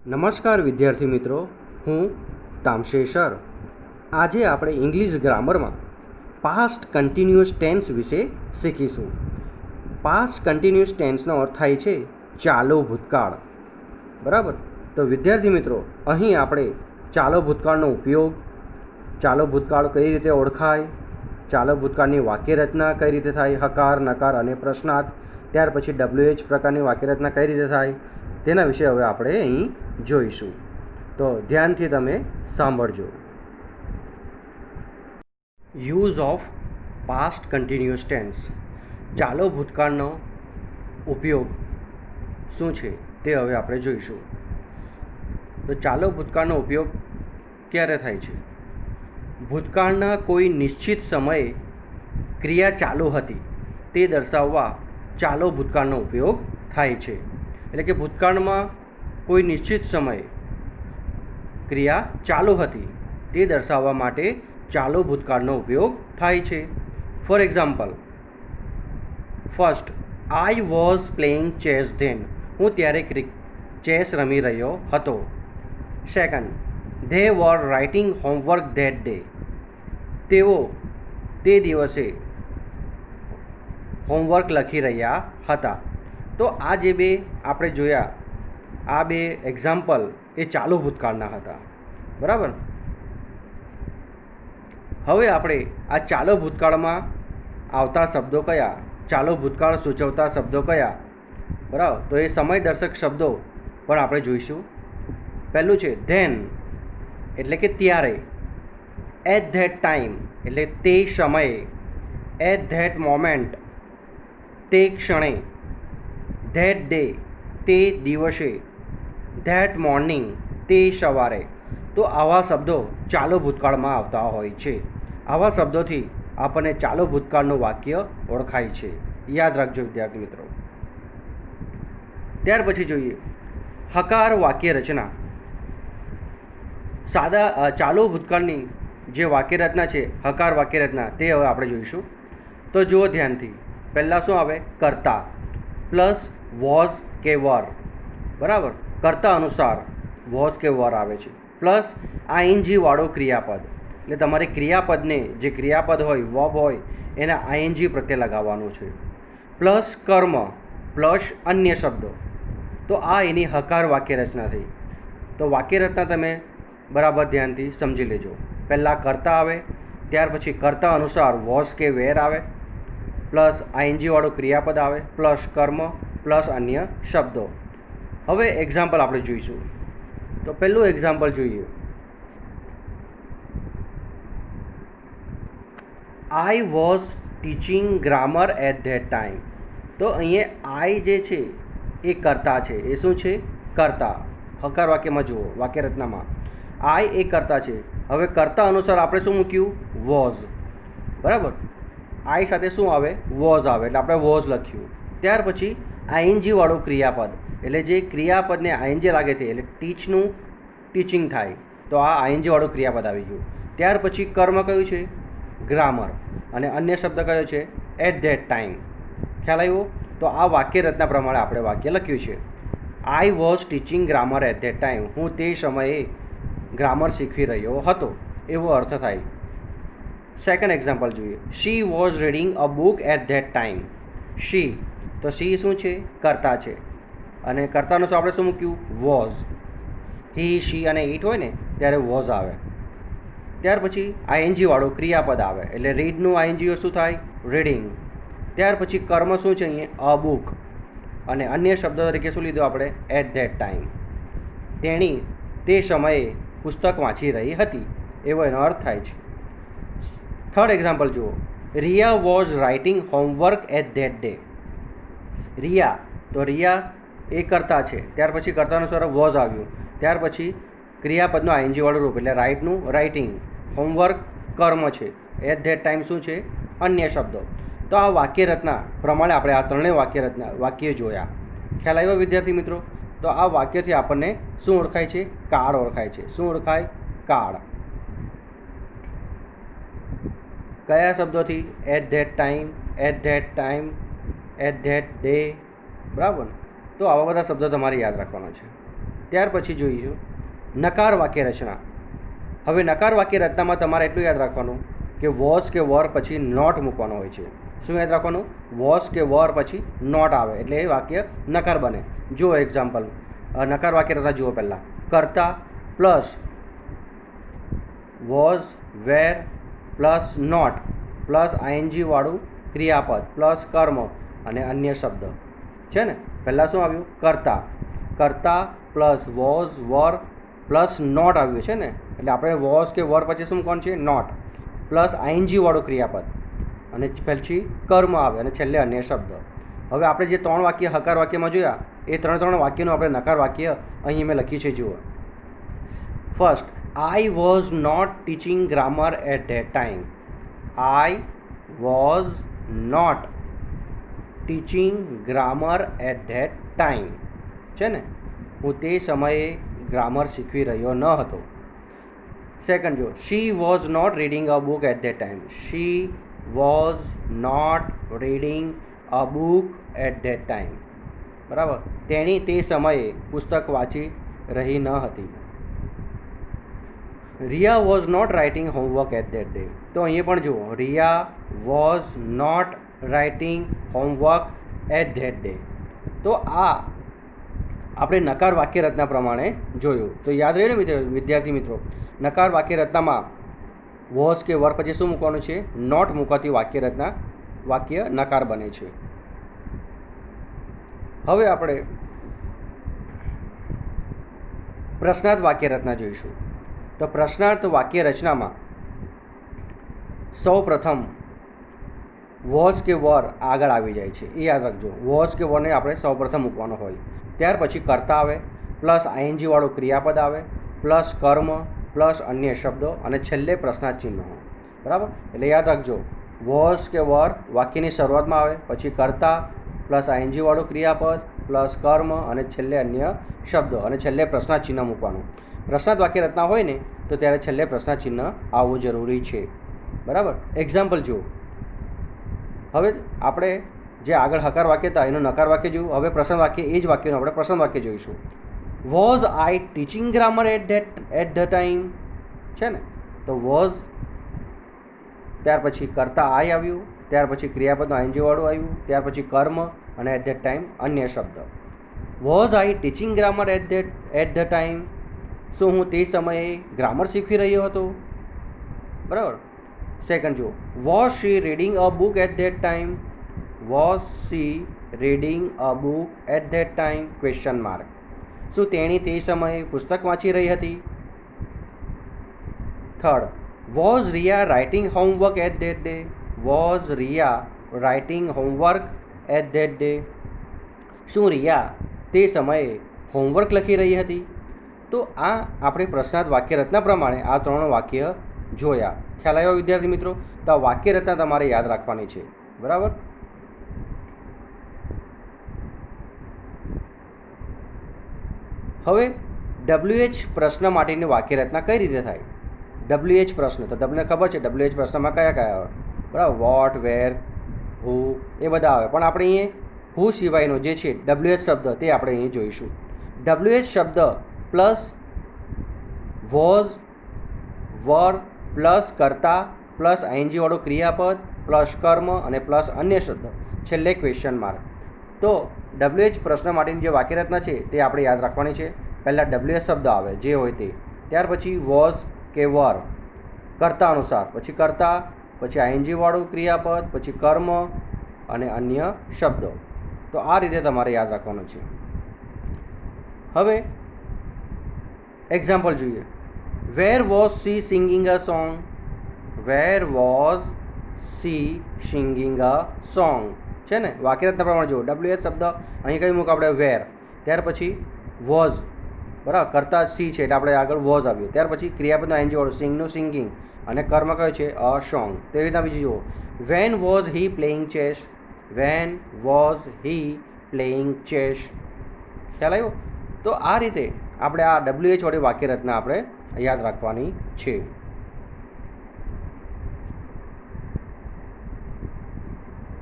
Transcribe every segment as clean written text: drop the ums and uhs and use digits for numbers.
નમસ્કાર વિદ્યાર્થી મિત્રો, હું તામશેર સર. આજે આપણે ઇંગ્લિશ ગ્રામરમાં પાસ્ટ કન્ટિન્યુઅસ ટેન્સ વિશે શીખીશું. પાસ્ટ કન્ટિન્યુઅસ ટેન્સનો અર્થ થાય છે ચાલુ ભૂતકાળ. બરાબર? તો વિદ્યાર્થી મિત્રો, અહીં આપણે ચાલુ ભૂતકાળનો ઉપયોગ, ચાલુ ભૂતકાળ કઈ રીતે ઓળખાય, ચાલુ ભૂતકાળની વાક્યરચના કઈ રીતે થાય, હકાર, નકાર અને પ્રશ્નાર્થ, ત્યાર પછી WH પ્રકારની વાક્યરચના કઈ રીતે થાય, તેના વિશે હવે આપણે અહીં જોઈશું. તો ધ્યાનથી તમે સાંભળજો. Use of past continuous tense. ચાલુ ભૂતકાળનો ઉપયોગ શું છે તે હવે આપણે જોઈશું. તો ચાલુ ભૂતકાળનો ઉપયોગ ક્યારે થાય છે? ભૂતકાળના કોઈ નિશ્ચિત સમયે ક્રિયા ચાલુ હતી તે દર્શાવવા ચાલુ ભૂતકાળનો ઉપયોગ થાય છે. એટલે કે ભૂતકાળમાં કોઈ નિશ્ચિત સમયે ક્રિયા ચાલુ હતી તે દર્શાવવા માટે ચાલુ ભૂતકાળનો ઉપયોગ થાય છે. For example, first, I was playing chess then. હું ત્યારે ચેસ રમી રહ્યો હતો. Second, they were writing homework that day. તેઓ તે દિવસે હોમવર્ક લખી રહ્યા હતા. તો આ જે બે આપણે જોયા, આ બે એક્ઝામ્પલ એ ચાલુ ભૂતકાળના હતા. બરાબર? હવે આપણે આ ચાલુ ભૂતકાળમાં આવતા શબ્દો કયા, ચાલુ ભૂતકાળ સૂચવતા શબ્દો કયા, બરાબર? તો એ સમયદર્શક શબ્દો પણ આપણે જોઈશું. પહેલું છે ધેન, એટલે કે ત્યારે. એટ ધેટ ટાઈમ, એટલે તે સમયે. એટ ધેટ મોમેન્ટ, તે ક્ષણે. ધેટ ડે, તે દિવસે. ધેટ મોર્નિંગ, તે સવારે. તો આવા શબ્દો ચાલુ ભૂતકાળમાં આવતા હોય છે. આવા શબ્દોથી આપણને ચાલુ ભૂતકાળનું વાક્ય ઓળખાય છે. યાદ રાખજો વિદ્યાર્થી મિત્રો. ત્યાર પછી જોઈએ હકાર વાક્ય રચના. સાદા ચાલુ ભૂતકાળની જે વાક્ય રચના છે, હકાર વાક્ય રચના, તે હવે આપણે જોઈશું. તો જુઓ ધ્યાનથી. પહેલાં શું આવે? કર્તા પ્લસ વોઝ કે વર. બરાબર? કર્તા અનુસાર વોઝ કે વર આવે છે, પ્લસ આઈએનજી વાળો ક્રિયાપદ. એટલે તમારે ક્રિયાપદને, જે ક્રિયાપદ હોય, વર્બ હોય, એને આઈએનજી પ્રત્યે લગાવવાનું છે. પ્લસ કર્મ, પ્લસ અન્ય શબ્દો. તો આ એની હકાર વાક્ય રચના થઈ. તો વાક્ય રચના તમે બરાબર ધ્યાનથી સમજી લેજો. પહેલાં કર્તા આવે, ત્યાર પછી કર્તા અનુસાર વોઝ કે વેર આવે, પ્લસ આઈએનજી વાળું ક્રિયાપદ આવે, પ્લસ કર્મ, પ્લસ અન્ય શબ્દો. હવે એક્ઝામ્પલ આપણે જોઈશું. તો પહેલું એક્ઝામ્પલ જોઈએ. I was teaching grammar at that time. તો અહીંયા આઈ જે છે એ કર્તા છે. એ શું છે? કર્તા. હકાર વાક્યમાં જુઓ, વાક્ય રચનામાં આઈ એ કર્તા છે. હવે કર્તા અનુસાર આપણે શું મૂક્યું? વોઝ. બરાબર? આઈ સાથે શું આવે? વોઝ આવે, એટલે આપણે વોઝ લખ્યું. ત્યાર પછી આઈએનજી વાળું ક્રિયાપદ, એટલે જે ક્રિયાપદને આઈએનજી લાગે છે, એટલે ટીચનું ટીચિંગ થાય, તો આ આઈએનજી વાળું ક્રિયાપદ આવી ગયું. ત્યાર પછી કર્મ કયું છે? ગ્રામર. અને અન્ય શબ્દ કયો છે? At that time. ખ્યાલ આવ્યો? તો આ વાક્ય રચના પ્રમાણે આપણે વાક્ય લખ્યું છે. I was teaching grammar at that time. હું તે સમયે ગ્રામર શીખવી રહ્યો હતો, એવો અર્થ થાય. સેકન્ડ એક્ઝામ્પલ જોઈએ. She was reading a book at that time. She, તો શી શું છે? કર્તા છે. અને કર્તાનું શું આપણે શું મૂક્યું? વોઝ. હી, શી અને ઇટ હોય ને ત્યારે વોઝ આવે. ત્યાર પછી આઈએનજી વાળું ક્રિયાપદ આવે, એટલે રીડનું આઈએનજી શું થાય? રીડિંગ. ત્યાર પછી કર્મ શું છે અહીંયા? A book. અને અન્ય શબ્દ તરીકે શું લીધું આપણે? At that time. તેણી તે સમયે પુસ્તક વાંચી રહી હતી, એવો એનો અર્થ થાય છે. થર્ડ એક્ઝામ્પલ જુઓ. Riya was writing homework at that day. Riya, તો રિયા એ કરતા છે, ત્યાર પછી કર્તા અનુસાર વોઝ આવ્યું, ત્યાર પછી ક્રિયાપદનું આઈએનજી વાળું રૂપ, એટલે રાઇટનું રાઇટિંગ, હોમવર્ક કર્મ છે, એટ ધેટ ટાઈમ શું છે? અન્ય શબ્દો. તો આ વાક્ય રચના પ્રમાણે આપણે આ ત્રણેય વાક્ય જોયા. ખ્યાલ આવ્યો વિદ્યાર્થી મિત્રો? તો આ વાક્યથી આપણને શું ઓળખાય છે? કાળ ઓળખાય છે. શું ઓળખાય? કાળ. કયા શબ્દોથી? At that time, at that time, at that day. બરાબર? તો આવા બધા શબ્દો તમારે યાદ રાખવાના છે. ત્યાર પછી જોઈશું નકાર વાક્ય રચના. હવે નકાર વાક્ય રચનામાં તમારે એટલું યાદ રાખવાનું કે વોઝ કે વર પછી નોટ મૂકવાનો હોય છે. શું યાદ રાખવાનું? વોઝ કે વર પછી નોટ આવે એટલે એ વાક્ય નકાર બને. જુઓ એક્ઝામ્પલ, નકાર વાક્ય રચના જુઓ. પહેલાં કરતા plus was were plus not plus ING વાળું ક્રિયાપદ પ્લસ કર્મ અને અન્ય શબ્દ છે ને. પહેલાં શું આવ્યું? કરતા. કરતા plus was were plus not આવ્યું છે ને, એટલે આપણે વોઝ કે વર પછી શું કોણ છે? નોટ પ્લસ આઈએનજી વાળું ક્રિયાપદ અને પછી કર્મ આવે અને છેલ્લે અન્ય શબ્દ. હવે આપણે જે 3 વાક્ય હકાર વાક્યમાં જોયા એ 3 વાક્યનું આપણે નકાર વાક્ય અહીં મેં લખ્યું છે. જુઓ. First, I was not teaching grammar at that time. I was not teaching grammar at that time. છે ને, હું તે સમયે ગ્રામર શીખવી રહ્યો ન હતો. સેકન્ડ જો, she was not reading a book at that time. She was not reading a book at that time. બરાબર, તેણી તે સમયે પુસ્તક વાંચી રહી ન હતી. Riya was not writing homework at that day. તો અહીંયા પણ જુઓ, Riya was not writing homework at that day. તો આ આપણે નકાર વાક્ય રચના પ્રમાણે જોયું. તો યાદ રહ્યું ને વિદ્યાર્થી મિત્રો, નકાર વાક્ય રચનામાં વોઝ કે વર પછી શું મૂકવાનું છે? નોટ મૂકવાથી વાક્ય રચના વાક્ય નકાર બને છે. હવે આપણે પ્રશ્નાર્થ વાક્ય રચના જોઈશું. તો પ્રશ્નાર્થ વાક્ય રચનામાં સૌ પ્રથમ વોઝ કે વર આગળ આવી જાય છે, એ યાદ રાખજો. વોઝ કે વરને આપણે સૌ પ્રથમ મૂકવાનો હોય. ત્યાર પછી કર્તા આવે પ્લસ આઈએનજી વાળું ક્રિયાપદ આવે પ્લસ કર્મ પ્લસ અન્ય શબ્દો અને છેલ્લે પ્રશ્નાર્થ ચિહ્નો. બરાબર, એટલે યાદ રાખજો, વોઝ કે વર વાક્યની શરૂઆતમાં આવે, પછી કર્તા પ્લસ આઈએનજી વાળું ક્રિયાપદ પ્લસ કર્મ અને છેલ્લે અન્ય શબ્દો અને છેલ્લે પ્રશ્નાર્થ ચિહ્ન મૂકવાનું. પ્રશ્નાર્થ વાક્ય રચના હોય ને તો ત્યારે છેલ્લે પ્રશ્નાર્થ ચિહ્ન આવવું જરૂરી છે. બરાબર, એક્ઝામ્પલ જુઓ. હવે આપણે જે આગળ હકાર વાક્ય હતા એનું નકાર વાક્ય જોયું. હવે પ્રશ્ન વાક્ય, એ જ વાક્યનું આપણે પ્રશ્ન વાક્ય જોઈશું. Was I teaching grammar at the time? છે ને, તો વોઝ, ત્યાર પછી કરતા આઈ આવ્યું, ત્યાર પછી ક્રિયાપદનું આઈએનજી વાળું આવ્યું, ત્યાર પછી કર્મ અને એટ ધેટ ટાઈમ અન્ય શબ્દ. Was I teaching grammar at the time? શું હું તે સમયે ગ્રામર શીખવી રહ્યો હતો? બરાબર. સેકન્ડ જુઓ, was she reading a book at that time? Was she reading a book at that time? Question mark. શું તેણી તે સમયે પુસ્તક વાંચી રહી હતી? Third, was Riya writing homework at that day? Was Riya writing homework at that day? શું રિયા તે સમયે હોમવર્ક લખી રહી હતી? તો આ આપણે પ્રશ્નાર્થ વાક્ય રચના પ્રમાણે આ 3 વાક્ય જોયા. ખ્યાલ આવ્યો વિદ્યાર્થી મિત્રો? તો આ વાક્ય રચના તમારે યાદ રાખવાની છે. બરાબર. હવે WH પ્રશ્ન માટેની વાક્ય રચના કઈ રીતે થાય? WH પ્રશ્ન, તો તમને ખબર છે WH પ્રશ્નમાં કયા કયા આવે? બરાબર, વોટ, વેર, હુ એ બધા આવે. પણ આપણે અહીંયા હુ સિવાયનો જે છે WH શબ્દ તે આપણે અહીં જોઈશું. WH શબ્દ પ્લસ વોઝ વર પ્લસ કર્તા પ્લસ આઈએનજી વાળું ક્રિયાપદ પ્લસ કર્મ અને પ્લસ અન્ય શબ્દ છેલ્લે ક્વેશ્ચન માર્ક. તો WH પ્રશ્ન માટેની જે વાક્ય રચના છે તે આપણે યાદ રાખવાની છે. પહેલાં WH શબ્દ આવે જે હોય તે, ત્યાર પછી વોઝ કે વર કર્તા અનુસાર, પછી કર્તા, પછી આઈએનજી વાળું ક્રિયાપદ, પછી કર્મ અને અન્ય શબ્દો. તો આ રીતે તમારે યાદ રાખવાનું છે. હવે એક્ઝામ્પલ જોઈએ. Where was C singing a song? Where was C singing a song? છે ને, વાક્ય રચના પ્રમાણે જુઓ. WH શબ્દ અહીં કઈ મૂક આપણે? વેર. ત્યાર પછી વોઝ, બરાબર, કરતા સી છે એટલે આપણે આગળ વોઝ આવ્યું. ત્યાર પછી ક્રિયાપદનું આઈએનજી વાળું સિંગનું સિંગિંગ અને કર્મ કયો છે? A song. તેવી રીતના બીજી જુઓ. When was he playing chess? When was he playing chess? ખ્યાલ આવ્યો? તો આ રીતે આપણે આ WH વાળી વાક્ય રચના આપણે યાદ રાખવાની છે.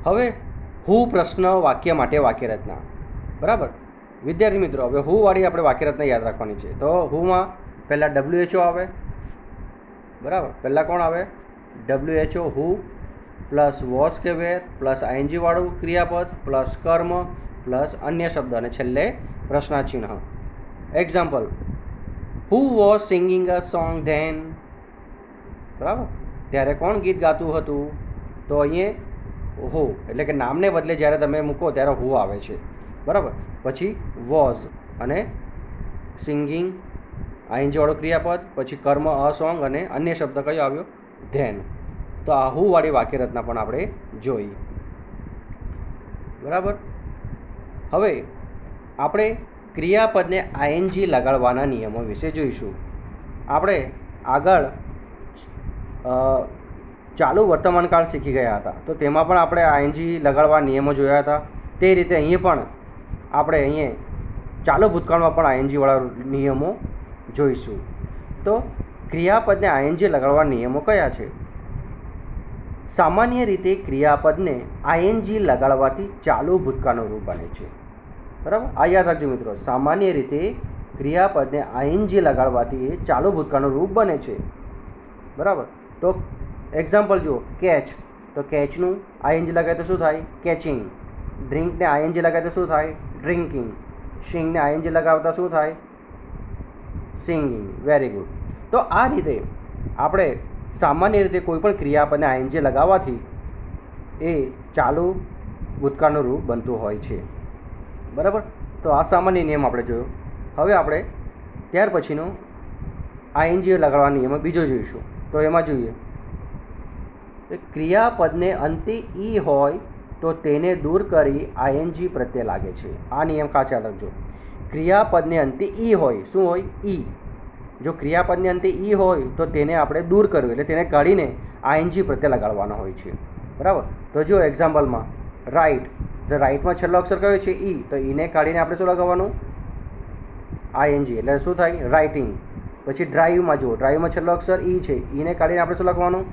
હવે હુ પ્રશ્ન વાક્ય માટે વાક્ય રચના. બરાબર, વિદ્યાર્થી મિત્રો, હવે હુ વાળી આપણે વાક્યરચના યાદ રાખવાની છે. તો હુમાં પહેલાં WHO આવે, બરાબર. પહેલાં કોણ આવે? WHO, હુ પ્લસ વોઝ કે વેર પ્લસ આઈએનજી વાળું ક્રિયાપદ પ્લસ કર્મ પ્લસ અન્ય શબ્દ અને છેલ્લે પ્રશ્નાચિહ્ન. Example, who was singing a song then, બરાબર. ત્યારે કોણ ગીત ગાતું હતું? તો અહીંયા હુ એટલે કે નામને બદલે જ્યારે તમે મૂકો ત્યારે હુ આવે છે, બરાબર. પછી વોઝ અને સિંગિંગ આઈએનજીવાળું ક્રિયાપદ, પછી કર્મ અ સોંગ અને અન્ય શબ્દ કયો આવ્યો? ધેન. તો આ હુ વાળી વાક્યરચના પણ આપણે જોઈ, બરાબર. હવે આપણે ક્રિયાપદને આઈએનજી લગાડવાના નિયમો વિશે જોઈશું. આપણે આગળ ચાલુ વર્તમાનકાળ શીખી ગયા હતા, તો તેમાં પણ આપણે આઈએનજી લગાડવા નિયમો જોયા હતા. તે રીતે અહીંયા પણ આપણે ચાલુ ભૂતકાળમાં પણ આઈએનજીવાળા નિયમો જોઈશું. તો ક્રિયાપદને આઈએનજી લગાડવા નિયમો કયા છે? સામાન્ય રીતે ક્રિયાપદને આઈએનજી લગાડવાથી ચાલુ ભૂતકાળનું રૂપ બને છે, બરાબર. આ યાદ રાખજો મિત્રો, સામાન્ય રીતે ક્રિયાપદને આઈએનજી લગાડવાથી એ ચાલુ ભૂતકાળનું રૂપ બને છે, બરાબર. તો એક્ઝામ્પલ જુઓ, કેચ. તો કેચનું આઈએનજી લગાવે તો શું થાય? કેચિંગ. ડ્રિંકને આઈએનજી લગાવે તો શું થાય? ડ્રિંકિંગ. સિંગને આઈએનજી લગાવતા શું થાય? સિંગિંગ. Very good. તો આ રીતે આપણે સામાન્ય રીતે કોઈ પણ ક્રિયાપદને આઈએનજી લગાવવાથી એ ચાલુ ભૂતકાળનું રૂપ બનતું હોય છે, બરાબર. તો આ સામાન્ય નિયમ આપણે જોયો. હવે આપણે ત્યાર પછીનો આઈએનજી લગાડવાનો નિયમ બીજો જોઈશું. તો એમાં જોઈએ, ક્રિયાપદને અંતે ઈ હોય તો તેને દૂર કરી આઈએનજી પ્રત્યે લાગે છે. આ નિયમ ખાસ યાદ રાખજો. ક્રિયાપદને અંતે ઈ હોય, શું હોય? ઈ. જો ક્રિયાપદને અંતે ઈ હોય તો તેને આપણે દૂર કરવું, એટલે તેને કાઢીને આઈએનજી પ્રત્યે લગાડવાનો હોય છે, બરાબર. તો જો એક્ઝામ્પલમાં રાઇટ, જો રાઇટમાં છેલ્લો અક્ષર કયો છે? ઈ. તો ઈને કાઢીને આપણે શું લગાવવાનું? આઈએનજી. એટલે શું થાય? રાઇટિંગ. પછી ડ્રાઈવમાં જુઓ, ડ્રાઈવમાં છેલ્લો અક્ષર ઈ છે, ઈને કાઢીને આપણે શું લખવાનું?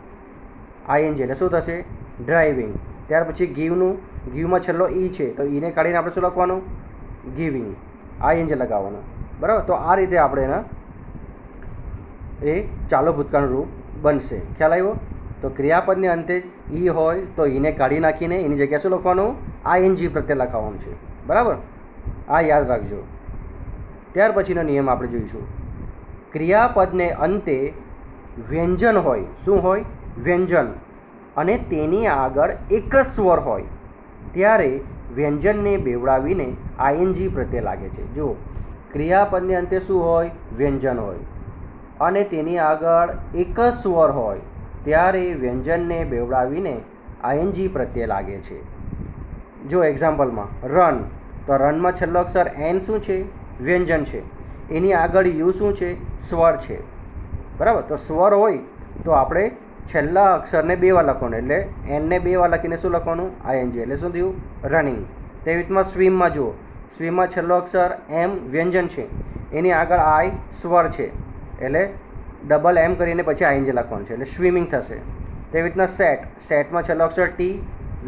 આઈએનજી. એટલે શું થશે? ડ્રાઇવિંગ. ત્યાર પછી ગીવનું, ગીવમાં છેલ્લો ઈ છે, તો ઈને કાઢીને આપણે શું લખવાનું? ગિવિંગ. આઈએનજી લગાવવાનું, બરાબર. તો આ રીતે આપણે એના એ ચાલુ ભૂતકાળનું રૂપ બનશે. ખ્યાલ આવ્યો? તો ક્રિયાપદને અંતે ઈ હોય તો ઈને કાઢી નાખીને એની જગ્યાએ શું લખવાનું? આઈએનજી પ્રત્યે લખાવવાનું છે, બરાબર. આ યાદ રાખજો. ત્યાર પછીનો નિયમ આપણે જોઈશું. ક્રિયાપદને અંતે વ્યંજન હોય, શું હોય? વ્યંજન, અને તેની આગળ એક જ સ્વર હોય ત્યારે વ્યંજનને બેવડાવીને આઈએનજી પ્રત્યે લાગે છે. જુઓ, ક્રિયાપદને અંતે શું હોય? વ્યંજન હોય, અને તેની આગળ એક જ સ્વર હોય ત્યારે વ્યંજનને બેવડાવીને આઈએનજી પ્રત્યે લાગે છે. જો એક્ઝામ્પલમાં રન, તો રનમાં છેલ્લો અક્ષર એન શું છે? વ્યંજન છે. એની આગળ યુ શું છે? સ્વર છે, બરાબર. તો સ્વર હોય તો આપણે છેલ્લા અક્ષરને બે વાર લખવાનું, એટલે એનને બે વાર લખીને શું લખવાનું? આઈએનજી. એટલે શું થયું? રનિંગ. તેવી રીતમાં સ્વિમમાં જુઓ, સ્વિમમાં છેલ્લો અક્ષર એમ વ્યંજન છે, એની આગળ આઈ સ્વર છે, એટલે ડબલ એમ કરીને પછી આઈએનજી લખવાનું છે, એટલે સ્વિમિંગ થશે. તેવી રીતના સેટ, સેટમાં છેલ્લો અક્ષર ટી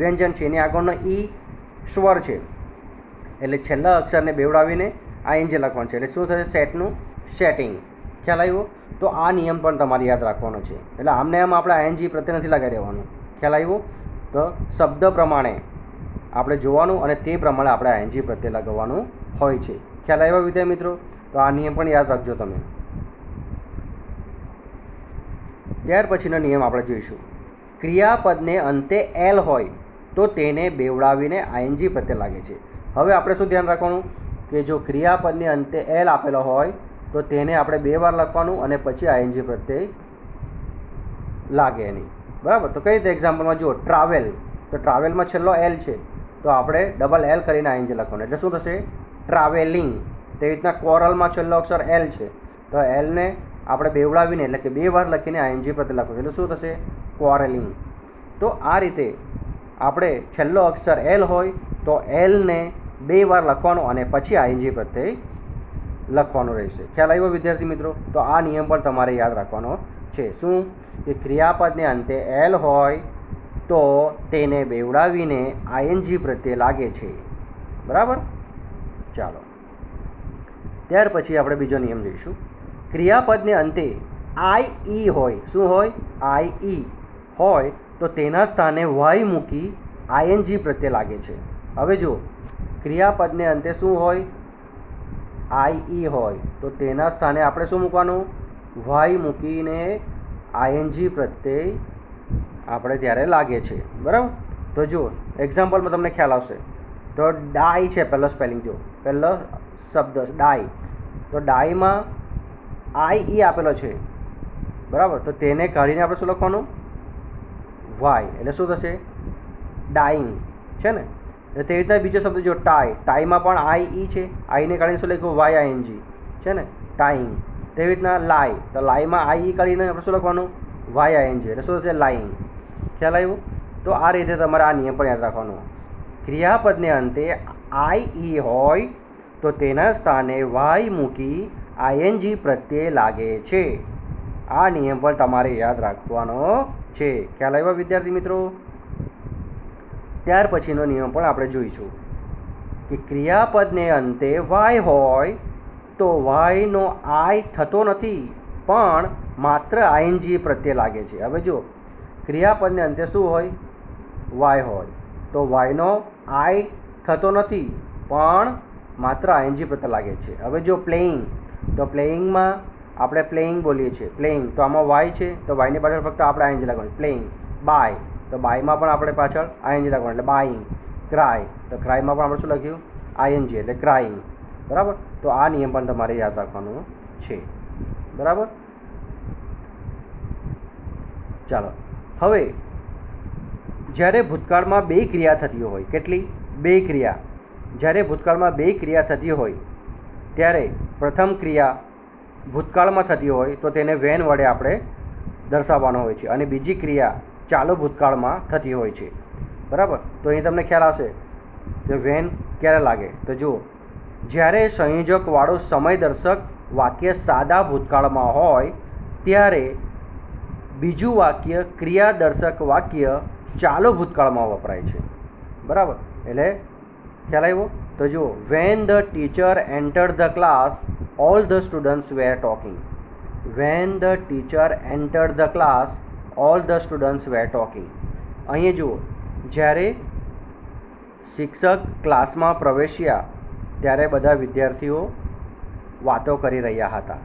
વ્યંજન છે, એની આગળનો ઈ સ્વર છે, એટલે છેલ્લા અક્ષરને બેવડાવીને આઈએનજી લખવાનું છે, એટલે શું થશે? સેટનું સેટિંગ. ખ્યાલ આવ્યો? તો આ નિયમ પણ તમારે યાદ રાખવાનો છે. એટલે આમને આમ આપણે આઈએનજી પ્રત્યે નથી લગાવી દેવાનું. ખ્યાલ આવ્યો? તો શબ્દ પ્રમાણે આપણે જોવાનું અને તે પ્રમાણે આપણે આઈએનજી પ્રત્યે લગાવવાનું હોય છે. ખ્યાલ આવ્યો વિદ્યાર્થી મિત્રો? તો આ નિયમ પણ યાદ રાખજો તમે. ત્યાર પછીનો નિયમ આપણે જોઈશું. ક્રિયાપદને અંતે એલ હોય તો તેને બેવડાવીને આઈએનજી પ્રત્યે લાગે છે. હવે આપણે શું ધ્યાન રાખવાનું કે જો ક્રિયાપદને અંતે એલ આપેલો હોય તો તેને આપણે બે વાર લખવાનું અને પછી આઈએનજી પ્રત્યે લાગે એની, બરાબર. તો કઈ રીતે? એક્ઝામ્પલમાં જુઓ, ટ્રાવેલ, તો ટ્રાવેલમાં છેલ્લો એલ છે, તો આપણે ડબલ એલ કરીને આઈએનજી લખવાનું, એટલે શું થશે? ટ્રાવેલિંગ. તેવી રીતના કોરલમાં છેલ્લો અક્ષર એલ છે, તો એલને આપણે બેવડાવીને એટલે કે બે વાર લખીને આઈએનજી પ્રત્યે લખવાનું, એટલે શું થશે? કોરેલિંગ. તો આ રીતે આપણે છેલ્લો અક્ષર એલ હોય તો એલને બે વાર લખવાનો અને પછી આઈએનજી પ્રત્યે લખવાનું રહેશે. ખ્યાલ આવ્યો વિદ્યાર્થી મિત્રો? તો આ નિયમ પણ તમારે યાદ રાખવાનો છે. શું? કે ક્રિયાપદને અંતે એલ હોય તો તેને બેવડાવીને આઈએનજી પ્રત્યે લાગે છે, બરાબર. ચાલો. ત્યાર પછી આપણે બીજો નિયમ જોઈશું. ક્રિયાપદને અંતે આઈ ઈ હોય. શું હોય? આઈ ઈ હોય તો તેના સ્થાને વાય મૂકી આઈએનજી પ્રત્યે લાગે છે. હવે જો ક્રિયાપદને અંતે શું હોય? આઈ ઈ હોય તો તેના સ્થાને આપણે શું મૂકવાનું? વાય મૂકીને આઈએનજી પ્રત્યે આપણે ત્યારે લાગે છે. બરાબર? તો જો એક્ઝામ્પલમાં તમને ખ્યાલ આવશે. તો ડાય છે પહેલો સ્પેલિંગ. જો પહેલો શબ્દ ડાય, તો ડાયમાં આઈ ઈ આપેલો છે. બરાબર? તો તેને કાઢીને આપણે શું લખવાનું? વાય. એટલે શું થશે? ડાઈંગ છે ને. તેવી રીતના બીજો શબ્દ જો ટાઈ, ટાઈમાં પણ આઈ ઈ છે, આઈને કાઢીને શું લખ્યું? વાય આઈએનજી છે ને, ટાઈંગ. તેવી રીતના લાય, તો લાયમાં આઈ ઈ કાઢીને આપણે શું લખવાનું? Y ING. એટલે શું થશે? લાઈંગ. ખ્યાલ આવ્યો? તો આ રીતે તમારે આ નિયમ પણ યાદ રાખવાનો. ક્રિયાપદને અંતે આઈ ઈ હોય તો તેના સ્થાને વાય મૂકી આઈએનજી પ્રત્યે લાગે છે. આ નિયમ પણ તમારે યાદ રાખવાનો છે. ખ્યાલ આવ્યો વિદ્યાર્થી મિત્રો? ત્યાર પછીનો નિયમ પણ આપણે જોઈશું કે ક્રિયાપદને અંતે વાય હોય તો વાયનો આઈ થતો નથી, પણ માત્ર આઈએનજી પ્રત્યે લાગે છે. હવે જો ક્રિયાપદને અંતે શું હોય? વાય હોય તો વાયનો આઈ થતો નથી, પણ માત્ર આઈએનજી પ્રત્યે લાગે છે. હવે જો પ્લેઇંગ, તો પ્લેઇંગમાં આપણે પ્લેઇંગ બોલીએ છીએ, પ્લેઇંગ, તો આમાં વાય છે તો વાયની પાછળ ફક્ત આપણે આઈએનજી લાગવાનું. પ્લેઇંગ. બાય, તો બાયમાં પણ આપણે પાછળ આઈએનજી લાગવાનું એટલે બાઈંગ. ક્રાય, તો ક્રાયમાં પણ આપણે શું લખ્યું? આઈએનજી એટલે ક્રાઇંગ. બરાબર? તો આ નિયમ પણ તમારે યાદ રાખવાનો છે. બરાબર? ચાલો હવે જ્યારે ભૂતકાળમાં બે ક્રિયા થતી હોય, કેટલી? બે ક્રિયા. જ્યારે ભૂતકાળમાં બે ક્રિયા થતી હોય ત્યારે પ્રથમ ક્રિયા ભૂતકાળમાં થતી હોય તો તેને વેન વડે આપણે દર્શાવવાનો હોય છે, અને બીજી ક્રિયા ચાલુ ભૂતકાળમાં થતી હોય છે. બરાબર? તો અહીં તમને ખ્યાલ આવશે કે વેન ક્યારે લાગે. તો જુઓ, જ્યારે સંયોજકવાળું સમયદર્શક વાક્ય સાદા ભૂતકાળમાં હોય ત્યારે બીજું વાક્ય ક્રિયાદર્શક વાક્ય ચાલુ ભૂતકાળમાં વપરાય છે. બરાબર? એટલે ખ્યાલ આવ્યો? તો જુઓ, when the teacher entered the class all the students were talking. When the teacher entered the class all the students were talking. અહીંયા જુઓ, જ્યારે શિક્ષક ક્લાસમાં પ્રવેશ્યા ત્યારે બધા વિદ્યાર્થીઓ વાતો કરી રહ્યા હતા.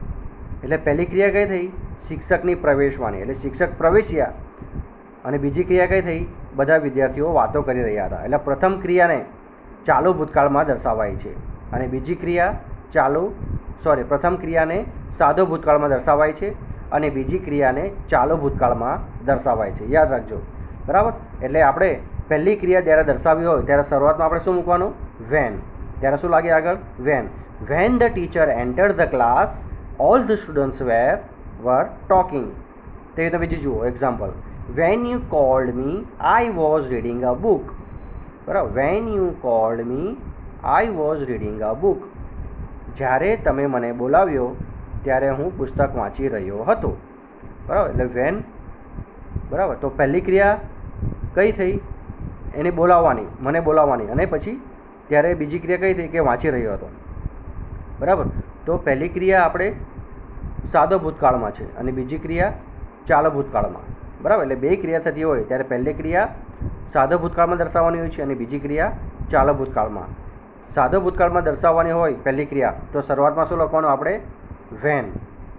એટલે પહેલી ક્રિયા કઈ થઈ? શિક્ષકની પ્રવેશવાની. એટલે શિક્ષક પ્રવેશ્યા. અને બીજી ક્રિયા કઈ થઈ? બધા વિદ્યાર્થીઓ વાતો કરી રહ્યા હતા. એટલે પ્રથમ ક્રિયાને ચાલુ ભૂતકાળમાં દર્શાવાય છે, અને બીજી ક્રિયા પ્રથમ ક્રિયાને સાદો ભૂતકાળમાં દર્શાવાય છે, અને બીજી ક્રિયાને ચાલુ ભૂતકાળમાં દર્શાવાય છે. યાદ રાખજો. બરાબર? એટલે આપણે પહેલી ક્રિયા જ્યારે દર્શાવી હોય ત્યારે શરૂઆતમાં આપણે શું મૂકવાનું? વેન. ત્યારે શું લાગે આગળ? When. When the teacher entered the class all the students were talking. તે તમે બીજું જુઓ example. When you called me I was reading a book. બરાબર? When you called me I was reading a book. જ્યારે તમે મને બોલાવ્યો ત્યારે હું પુસ્તક વાંચી રહ્યો હતો. બરાબર? એટલે વેન. બરાબર? તો પહેલી ક્રિયા કઈ થઈ? એને બોલાવવાની, મને બોલાવવાની. અને પછી ત્યારે બીજી ક્રિયા કઈ થઈ? કે વાંચી રહ્યો હતો. બરાબર? તો પહેલી ક્રિયા આપણે સાદો ભૂતકાળમાં છે, અને બીજી ક્રિયા ચાલુ ભૂતકાળમાં. બરાબર? એટલે બે ક્રિયા થતી હોય ત્યારે પહેલી ક્રિયા સાદો ભૂતકાળમાં દર્શાવવાની હોય છે, અને બીજી ક્રિયા ચાલુ ભૂતકાળમાં. સાદો ભૂતકાળમાં દર્શાવવાની હોય પહેલી ક્રિયા તો શરૂઆતમાં શું લખવાનું આપણે? વેન.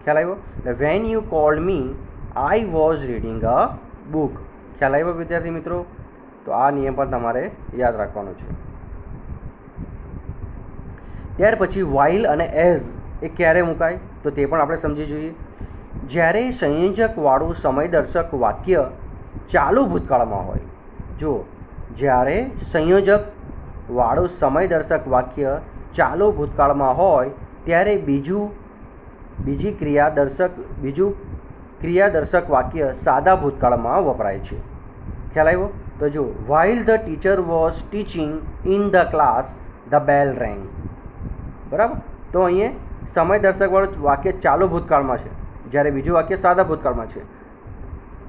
ખ્યાલ આવ્યો? એટલે van you called me I was reading a book. ખ્યાલ આવ્યો વિદ્યાર્થી મિત્રો? તો આ નિયમ પણ તમારે યાદ રાખવાનો છે. ત્યાર પછી વાઇલ અને એઝ એ ક્યારે મુકાય તો તે પણ આપણે સમજી જોઈએ. જ્યારે સંયોજકવાળું સમયદર્શક વાક્ય ચાલુ ભૂતકાળમાં હોય. જુઓ, જ્યારે સંયોજકવાળું સમયદર્શક વાક્ય ચાલુ ભૂતકાળમાં હોય ત્યારે બીજું ક્રિયાદર્શક વાક્ય સાદા ભૂતકાળમાં વપરાય છે. ખ્યાલ આવ્યો? તો જો, while the teacher was teaching in the class the bell રેંગ. બરાબર? તો અહીંયા સમયદર્શકવાળું વાક્ય ચાલુ ભૂતકાળમાં છે, જ્યારે બીજું વાક્ય સાદા ભૂતકાળમાં છે.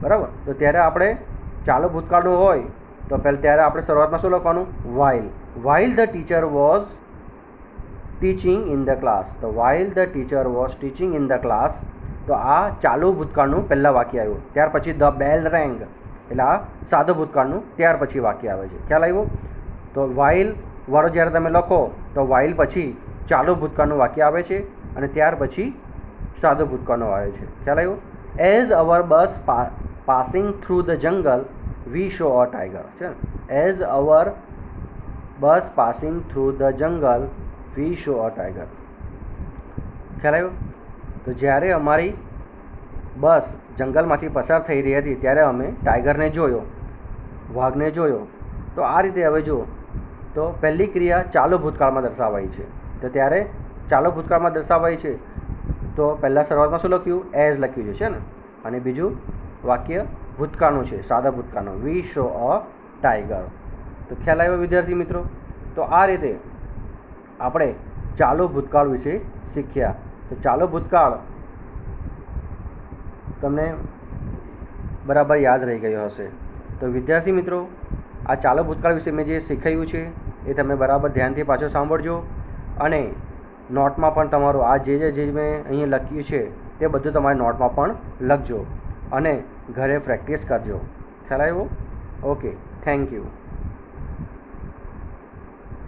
બરાબર? તો ત્યારે આપણે ચાલુ ભૂતકાળનું હોય તો ત્યારે આપણે શરૂઆતમાં શું લખવાનું? While. While the teacher was teaching in the class. તો while the teacher was teaching in the class, તો આ ચાલુ ભૂતકાળનું પહેલાં વાક્ય આવ્યું. ત્યાર પછી ધ બેલ રેંગ, એટલે આ સાદું ભૂતકાળનું ત્યાર પછી વાક્ય આવે છે. ખ્યાલ આવ્યો? તો વાઇલ વાળો જ્યારે તમે લખો તો વાઇલ પછી ચાલુ ભૂતકાળનું વાક્ય આવે છે અને ત્યાર પછી સાદું ભૂતકાળનું આવે છે. ખ્યાલ આવ્યો? As our bus passing through the jungle we saw a tiger છે. As our bus passing through the jungle we saw a tiger. ખ્યાલ આવ્યો? તો જ્યારે અમારી બસ જંગલમાંથી પસાર થઈ રહી હતી ત્યારે અમે ટાઈગરને જોયો, વાઘને જોયો. તો આ રીતે હવે જુઓ, તો પહેલી ક્રિયા ચાલુ ભૂતકાળમાં દર્શાવાઈ છે. તો ત્યારે ચાલુ ભૂતકાળમાં દર્શાવાઈ છે તો પહેલાં શરૂઆતમાં શું લખ્યું? એઝ લખ્યું છે ને. અને બીજું વાક્ય ભૂતકાળનું છે, સાદા ભૂતકાળનું, વી શો અ ટાઈગર. તો ખ્યાલ આવ્યો વિદ્યાર્થી મિત્રો? તો આ રીતે આપણે ચાલુ ભૂતકાળ વિશે શીખ્યા. તો ચાલુ ભૂતકાળ તમને બરાબર યાદ રહી ગયો હશે. તો વિદ્યાર્થી મિત્રો, આ ચાલુ ભૂતકાળ વિશે મેં જે શીખવ્યું છે એ તમે બરાબર ધ્યાનથી પાછો સાંભળજો અને નોટમાં પણ તમારું આ જે મેં અહીં લખ્યું છે તે બધું તમારી નોટમાં પણ લખજો અને ઘરે પ્રેક્ટિસ કરજો. ખ્યાલ આવ્યો? Okay, thank you.